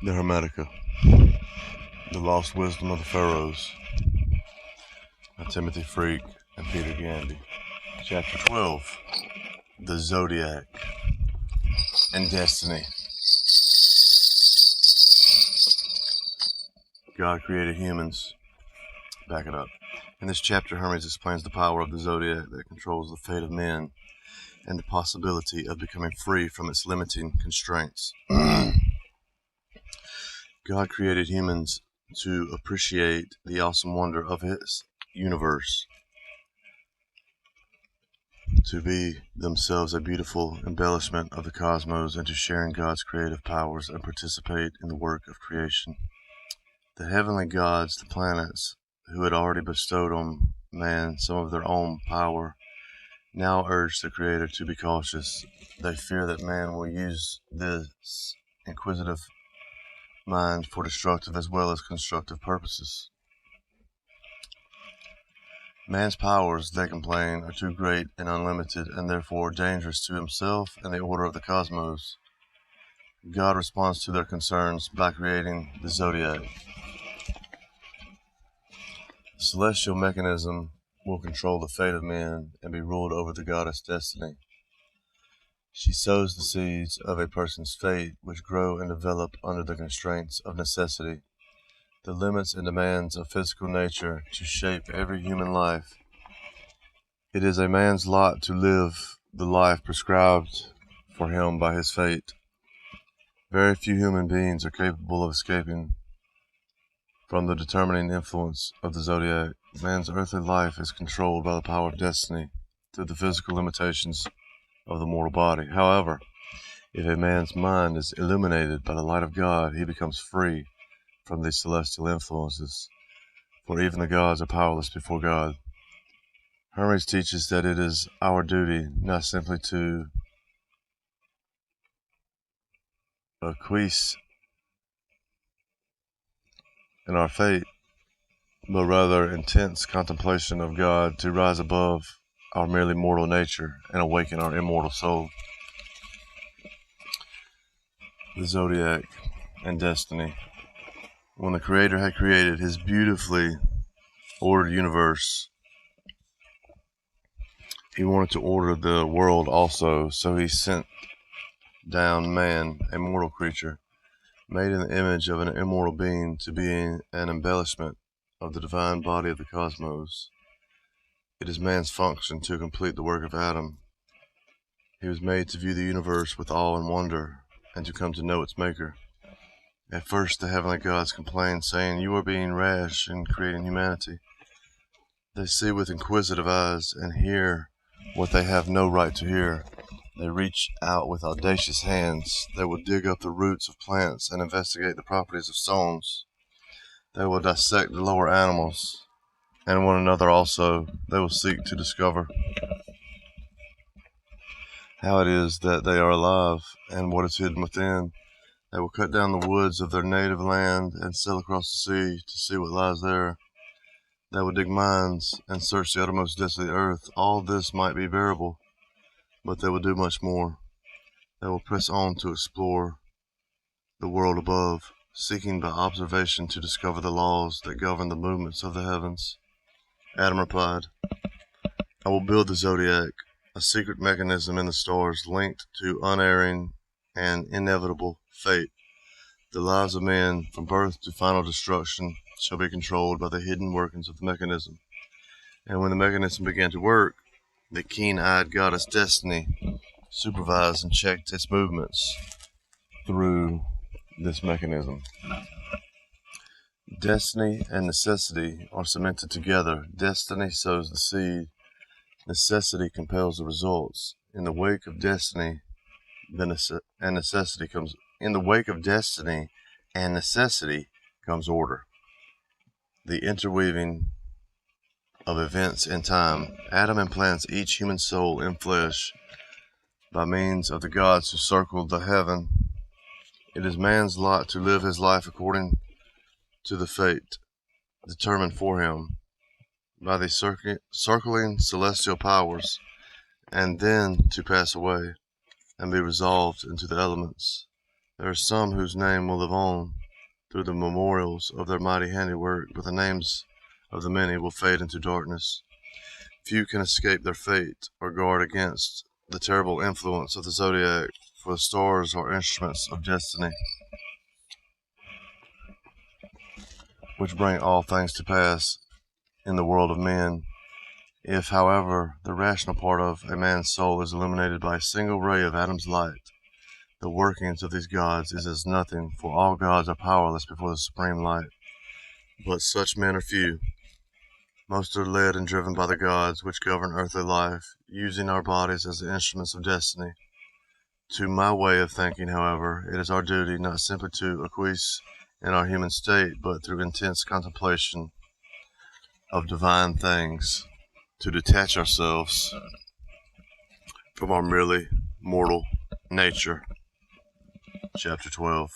The Hermetica, The Lost Wisdom of the Pharaohs, by Timothy Freke and Peter Gandy. Chapter 12, The Zodiac and Destiny. God created humans. Back it up. In this chapter, Hermes explains the power of the Zodiac that controls the fate of men and the possibility of becoming free from its limiting constraints. God created humans to appreciate the awesome wonder of His universe, to be themselves a beautiful embellishment of the cosmos, and to share in God's creative powers and participate in the work of creation. The heavenly gods, the planets, who had already bestowed on man some of their own power, now urge the Creator to be cautious. They fear that man will use this inquisitive mind for destructive as well as constructive purposes. Man's powers, they complain, are too great and unlimited, and therefore dangerous to himself and the order of the cosmos. God responds to their concerns by creating the Zodiac. The celestial mechanism will control the fate of men and be ruled over the goddess Destiny. She sows the seeds of a person's fate, which grow and develop under the constraints of necessity, the limits and demands of physical nature to shape every human life. It is a man's lot to live the life prescribed for him by his fate. Very few human beings are capable of escaping from the determining influence of the Zodiac. Man's earthly life is controlled by the power of destiny through the physical limitations of the mortal body. However, if a man's mind is illuminated by the light of God, he becomes free from these celestial influences, for even the gods are powerless before God. Hermes teaches that it is our duty not simply to acquiesce in our fate, but rather intense contemplation of God to rise above our merely mortal nature and awaken our immortal soul. The Zodiac and Destiny. When the Creator had created His beautifully ordered universe, He wanted to order the world also, so He sent down man, a mortal creature, made in the image of an immortal being, to be an embellishment of the divine body of the cosmos. It is man's function to complete the work of Adam. He was made to view the universe with awe and wonder, and to come to know its maker. At first the heavenly gods complained, saying, "You are being rash in creating humanity." They see with inquisitive eyes and hear what they have no right to hear. They reach out with audacious hands. They will dig up the roots of plants and investigate the properties of stones. They will dissect the lower animals, and one another also. They will seek to discover how it is that they are alive and what is hidden within. They will cut down the woods of their native land and sail across the sea to see what lies there. They will dig mines and search the uttermost depths of the earth. All this might be bearable, but they will do much more. They will press on to explore the world above, seeking by observation to discover the laws that govern the movements of the heavens. Adam replied, "I will build the Zodiac, a secret mechanism in the stars linked to unerring and inevitable fate. The lives of men, from birth to final destruction, shall be controlled by the hidden workings of the mechanism." And when the mechanism began to work, the keen-eyed goddess Destiny supervised and checked its movements through this mechanism. Destiny and necessity are cemented together. Destiny sows the seed. Necessity compels the results. In the wake of destiny, necessity comes order. The interweaving of events in time. Adam implants each human soul in flesh by means of the gods who circled the heaven. It is man's lot to live his life according to the fate determined for him by the circling celestial powers, and then to pass away and be resolved into the elements There are some whose name will live on through the memorials of their mighty handiwork, but the names of the many will fade into darkness. Few can escape their fate or guard against the terrible influence of the zodiac, for the stars are instruments of destiny, which bring all things to pass in the world of men. If, however, the rational part of a man's soul is illuminated by a single ray of Adam's light, the workings of these gods is as nothing, for all gods are powerless before the supreme light. But such men are few. Most are led and driven by the gods which govern earthly life, using our bodies as the instruments of destiny. To my way of thinking, however, it is our duty not simply to acquiesce in our human state, but through intense contemplation of divine things, to detach ourselves from our merely mortal nature. Chapter 12.